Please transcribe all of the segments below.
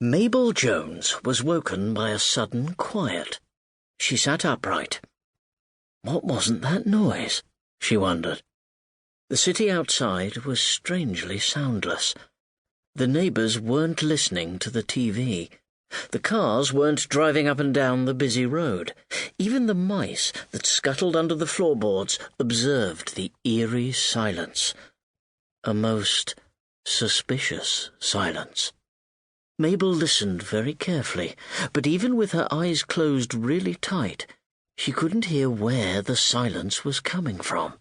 Mabel Jones was woken by a sudden quiet. She sat upright. What wasn't that noise? She wondered. The city outside was strangely soundless. The neighbours weren't listening to the TV. The cars weren't driving up and down the busy road. Even the mice that scuttled under the floorboards observed the eerie silence. A most suspicious silence. Mabel listened very carefully, but even with her eyes closed really tight, she couldn't hear where the silence was coming from.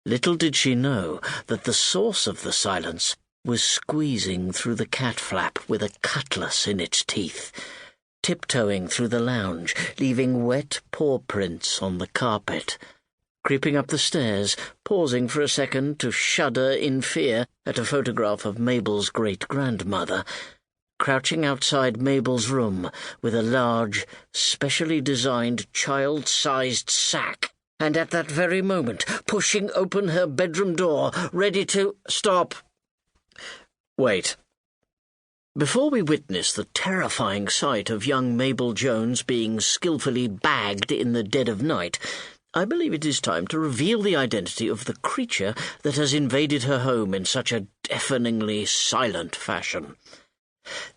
Little did she know that the source of the silence was squeezing through the cat flap with a cutlass in its teeth, tiptoeing through the lounge, leaving wet paw prints on the carpet, creeping up the stairs, pausing for a second to shudder in fear at a photograph of Mabel's great-grandmother, crouching outside Mabel's room with a large, specially designed child-sized sack, and at that very moment pushing open her bedroom door, ready to— Stop! Wait. Before we witness the terrifying sight of young Mabel Jones being skillfully bagged in the dead of night, I believe it is time to reveal the identity of the creature that has invaded her home in such a deafeningly silent fashion.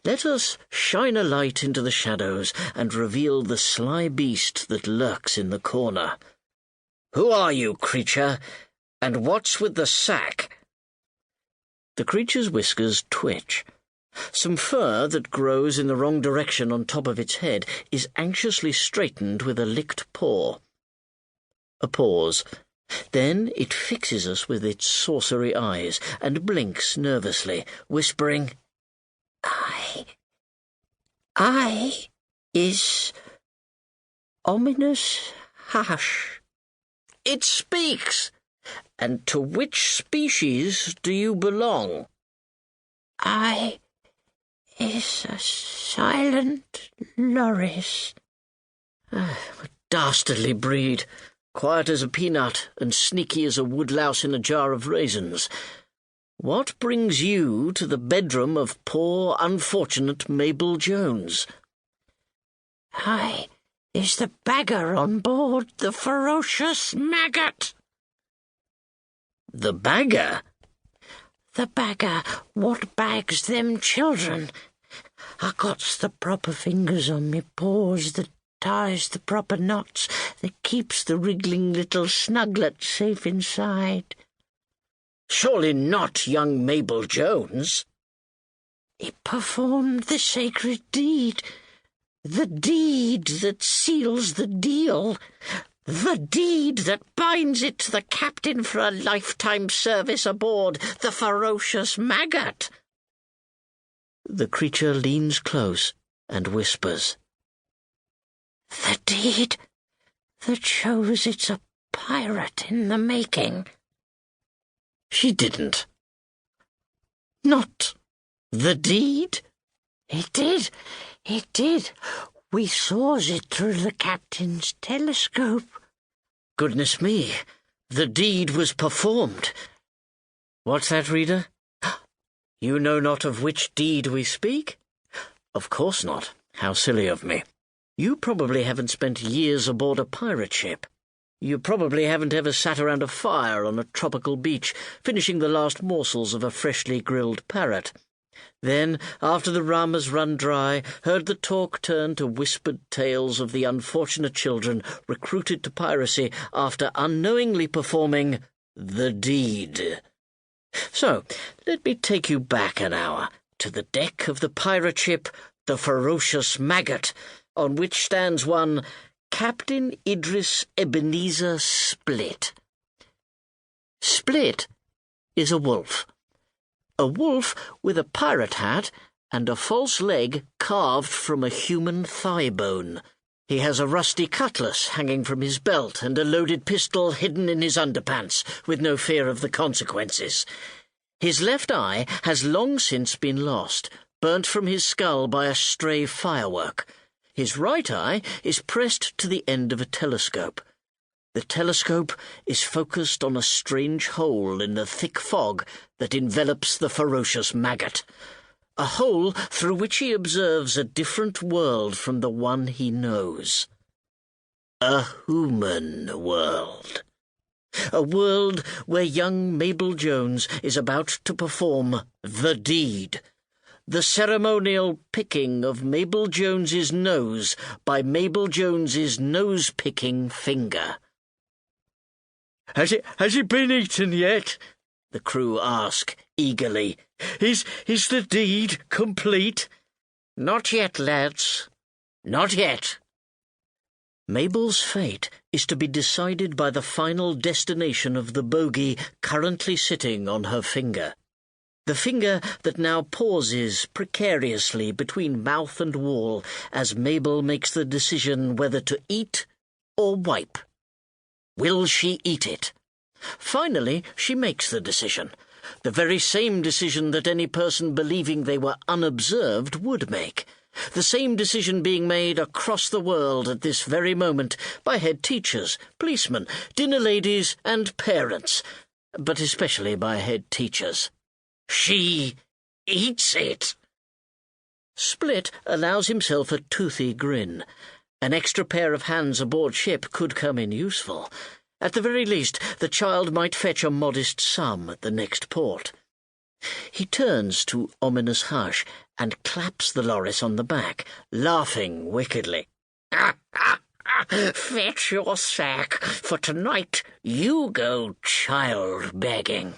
Let us shine a light into the shadows and reveal the sly beast that lurks in the corner. Who are you, creature? And what's with the sack? The creature's whiskers twitch. Some fur that grows in the wrong direction on top of its head is anxiously straightened with a licked paw. A pause. Then it fixes us with its sorcery eyes and blinks nervously, whispering, I is ominous hush. It speaks! And to which species do you belong? I is a silent loris. A dastardly breed. Quiet as a peanut and sneaky as a woodlouse in a jar of raisins. What brings you to the bedroom of poor, unfortunate Mabel Jones? I is the bagger on board the Feroshus Maggot. The bagger? The bagger what bags them children. I gots the proper fingers on me paws that ties the proper knots that keeps the wriggling little snuglet safe inside. Surely not young Mabel Jones. He performed the sacred deed, the deed that seals the deal, the deed that binds it to the captain for a lifetime service aboard the Feroshus Maggot. The creature leans close and whispers, The deed that shows it's a pirate in the making. She didn't. Not the deed? It did. It did. We saws it through the captain's telescope. Goodness me, the deed was performed. What's that, reader? You know not of which deed we speak? Of course not. How silly of me. You probably haven't spent years aboard a pirate ship. You probably haven't ever sat around a fire on a tropical beach, finishing the last morsels of a freshly grilled parrot. Then, after the rum has run dry, heard the talk turn to whispered tales of the unfortunate children recruited to piracy after unknowingly performing the deed. So, let me take you back an hour to the deck of the pirate ship, the Feroshus Maggot, on which stands one Captain Idryss Ebenezer Split. Split is a wolf. A wolf with a pirate hat and a false leg carved from a human thigh bone. He has a rusty cutlass hanging from his belt and a loaded pistol hidden in his underpants, with no fear of the consequences. His left eye has long since been lost, burnt from his skull by a stray firework. His right eye is pressed to the end of a telescope. The telescope is focused on a strange hole in the thick fog that envelops the Feroshus Maggot. a hole through which he observes a different world from the one he knows. A human world. A world where young Mabel Jones is about to perform the deed, the ceremonial picking of Mabel Jones's nose by Mabel Jones's nose-picking finger. Has it been eaten yet? The crew ask eagerly. Is the deed complete? Not yet, lads. Not yet. Mabel's fate is to be decided by the final destination of the bogey currently sitting on her finger. The finger that now pauses precariously between mouth and wall as Mabel makes the decision whether to eat or wipe. Will she eat it? Finally, she makes the decision. The very same decision that any person believing they were unobserved would make. The same decision being made across the world at this very moment by head teachers, policemen, dinner ladies, and parents, but especially by head teachers. She eats it. Split allows himself a toothy grin. An extra pair of hands aboard ship could come in useful. At the very least, the child might fetch a modest sum at the next port. He turns to Ominous Hush and claps the Loris on the back, laughing wickedly. Fetch your sack, for tonight you go child-begging.